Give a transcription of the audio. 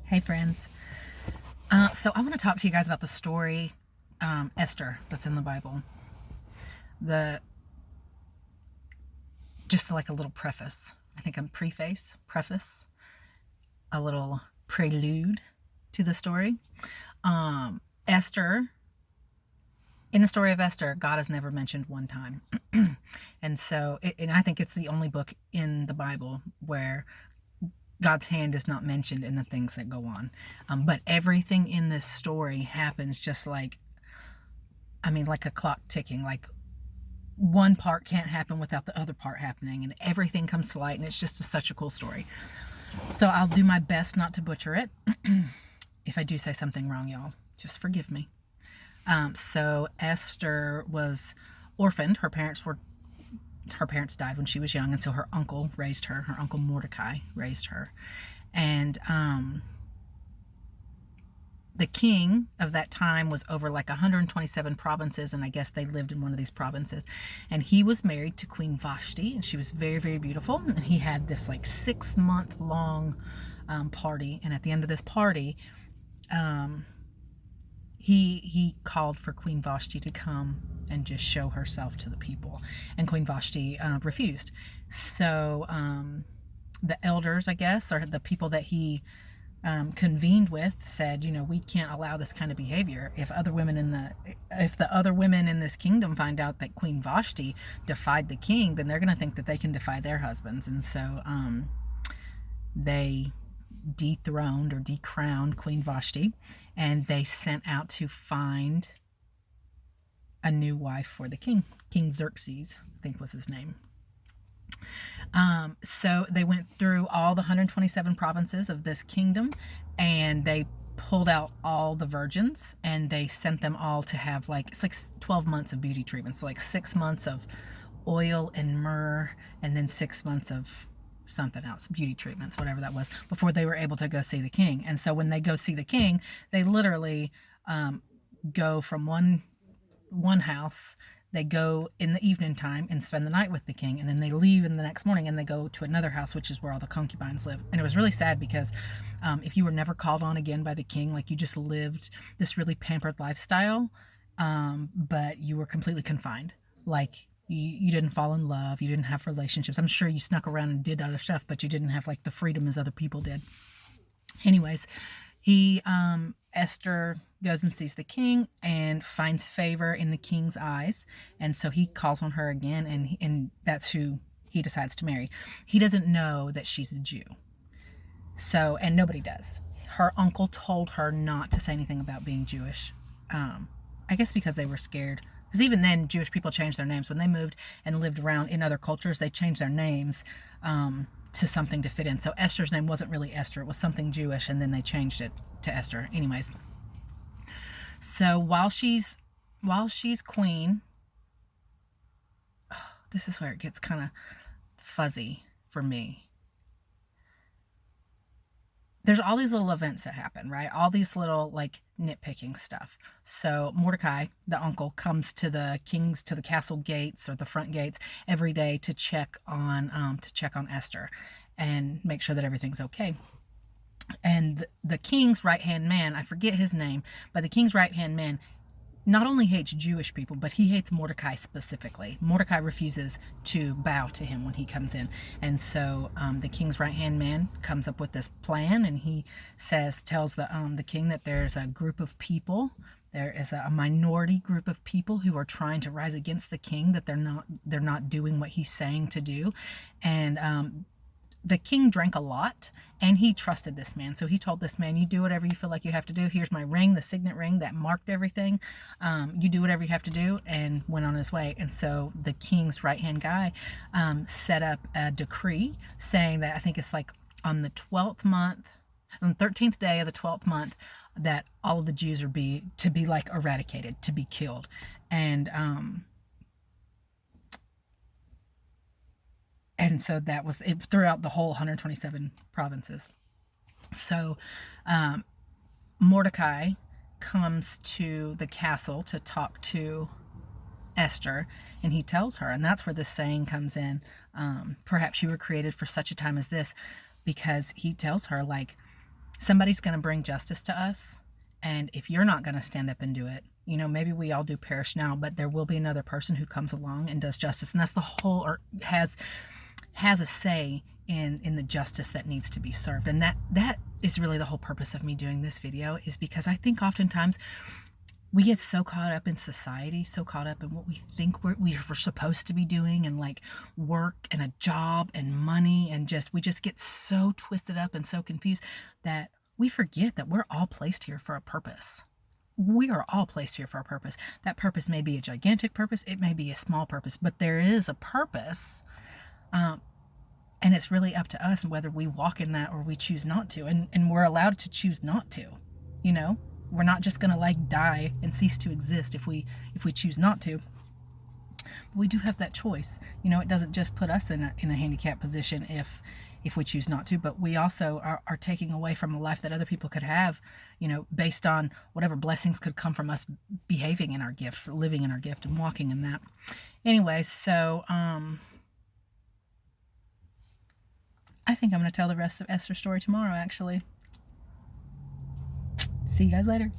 Hey friends. So I want to talk to you guys about the story Esther that's in the Bible. The just like a little preface. I think a preface, a little prelude to the story. Esther, in the story of Esther, God is never mentioned one time, and I think it's the only book in the Bible where God's hand is not mentioned in the things that go on. But everything in this story happens just like a clock ticking. Like one part can't happen without the other part happening, and everything comes to light, and it's just such a cool story. So I'll do my best not to butcher it. If I do say something wrong, y'all, just forgive me. So Esther was orphaned. Her parents died when she was young, and so her uncle raised her. Her uncle Mordecai raised her. And the king of that time was over like 127 provinces, and I guess they lived in one of these provinces. And he was married to Queen Vashti, and she was very, very beautiful. And he had this like 6-month long party. And at the end of this party, he called for Queen Vashti to come and just show herself to the people. And Queen Vashti refused. So the elders, I guess, or the people that he convened with said, we can't allow this kind of behavior. If the other women in this kingdom find out that Queen Vashti defied the king, then they're going to think that they can defy their husbands. And so they dethroned or decrowned Queen Vashti, and they sent out to find a new wife for the king. King Xerxes, I think was his name. So they went through all the 127 provinces of this kingdom, and they pulled out all the virgins, and they sent them all to have it's like 12 months of beauty treatments. So like 6 months of oil and myrrh, and then 6 months of something else, beauty treatments, whatever that was, before they were able to go see the king. And so when they go see the king, they literally go from one house. They go in the evening time and spend the night with the king, and then they leave in the next morning and they go to another house, which is where all the concubines live. And it was really sad because if you were never called on again by the king, like you just lived this really pampered lifestyle, but you were completely confined. Like you didn't fall in love, you didn't have relationships. I'm sure you snuck around and did other stuff, but you didn't have like the freedom as other people did. Anyways, Esther goes and sees the king and finds favor in the king's eyes. And so he calls on her again, and that's who he decides to marry. He doesn't know that she's a Jew. So, and nobody does. Her uncle told her not to say anything about being Jewish. I guess because they were scared. Because even then, Jewish people changed their names. When they moved and lived around in other cultures, they changed their names to something to fit in. So Esther's name wasn't really Esther. It was something Jewish, and then they changed it to Esther. Anyways. So while she's queen, this is where it gets kind of fuzzy for me. There's all these little events that happen, right? All these little like nitpicking stuff. So Mordecai, the uncle, comes to the castle gates or the front gates every day to check on Esther and make sure that everything's okay. And the king's right-hand man, I forget his name, but the king's right-hand man not only hates Jewish people, but he hates Mordecai specifically. Mordecai refuses to bow to him when he comes in. And so the king's right-hand man comes up with this plan, and he tells the king that there's a group of people, there is a minority group of people who are trying to rise against the king, that they're not doing what he's saying to do. And the king drank a lot, and he trusted this man. So he told this man, you do whatever you feel like you have to do. Here's my ring, the signet ring that marked everything. You do whatever you have to do, and went on his way. And so the king's right-hand guy set up a decree saying that, I think it's like on the 12th month, on the 13th day of the 12th month, that all of the Jews are to be like eradicated, to be killed. And so that was it throughout the whole 127 provinces. So Mordecai comes to the castle to talk to Esther, and he tells her, and that's where this saying comes in, perhaps you were created for such a time as this, because he tells her, like, Somebody's going to bring justice to us. And if you're not going to stand up and do it, maybe we all do perish now, but there will be another person who comes along and does justice. And that's the whole, or has a say in the justice that needs to be served. And that is really the whole purpose of me doing this video, is because I think oftentimes we get so caught up in society, so caught up in what we think we're supposed to be doing, and like work and a job and money, and we just get so twisted up and so confused that we forget that we're all placed here for a purpose. We are all placed here for a purpose. That purpose may be a gigantic purpose, it may be a small purpose, but there is a purpose. And it's really up to us whether we walk in that or we choose not to. And we're allowed to choose not to, We're not just going to like die and cease to exist if we choose not to. But we do have that choice. It doesn't just put us in a handicapped position if we choose not to, but we also are taking away from a life that other people could have, based on whatever blessings could come from us behaving in our gift, living in our gift, and walking in that. Anyway, so I think I'm going to tell the rest of Esther's story tomorrow, actually. See you guys later.